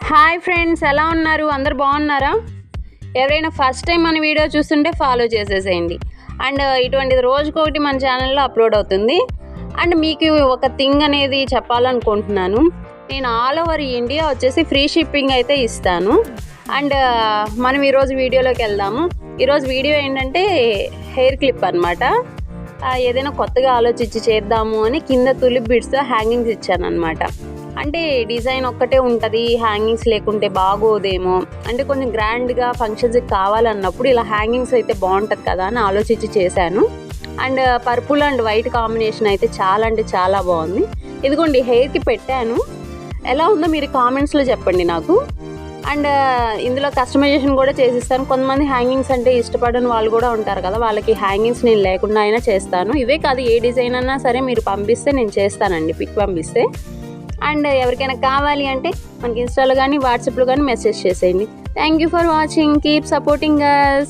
Hi friends, ఎలా ఉన్నారు? అందరు బాగున్నారా? ఎవరైనా ఫస్ట్ టైం మన వీడియో చూస్తుంటే ఫాలో చేసేసేయండి. అండ్ ఇటువంటిది రోజుకొకటి మన ఛానల్లో అప్లోడ్ అవుతుంది. అండ్ మీకు ఒక థింగ్ అనేది చెప్పాలనుకుంటున్నాను. నేను ఆల్ ఓవర్ ఇండియా వచ్చేసి ఫ్రీ షిప్పింగ్ అయితే ఇస్తాను. అండ్ మనం ఈరోజు వీడియోలోకి వెళ్దాము. ఈరోజు వీడియో ఏంటంటే హెయిర్ క్లిప్ అనమాట. ఏదైనా కొత్తగా ఆలోచించి చేద్దాము అని కింద తులిప్ బిడ్స్తో హ్యాంగింగ్స్ ఇచ్చాను అనమాట. అంటే డిజైన్ ఒక్కటే ఉంటుంది, హ్యాంగింగ్స్ లేకుంటే బాగోదేమో, అంటే కొంచెం గ్రాండ్గా ఫంక్షన్స్కి కావాలన్నప్పుడు ఇలా హ్యాంగింగ్స్ అయితే బాగుంటుంది కదా అని ఆలోచించి చేశాను. And purple and white combination అయితే చాలా అంటే చాలా బాగుంది. ఇదిగోండి హెయిర్కి పెట్టాను. ఎలా ఉందో మీరు కామెంట్స్లో చెప్పండి నాకు. అండ్ ఇందులో కస్టమైజేషన్ కూడా చేసిస్తాను. కొంతమంది హ్యాంగింగ్స్ అంటే ఇష్టపడని వాళ్ళు కూడా ఉంటారు కదా, వాళ్ళకి హ్యాంగింగ్స్ నేను లేకుండా అయినా చేస్తాను. ఇవే కాదు, ఏ డిజైన్ అన్నా సరే మీరు పంపిస్తే నేను చేస్తానండి, పిక్ పంపిస్తే. అండ్ ఎవరికైనా కావాలి అంటే మనకి ఇన్స్టాలో కానీ వాట్సాప్లో కానీ మెసేజ్ చేసేయండి. Thank you for watching. Keep supporting us.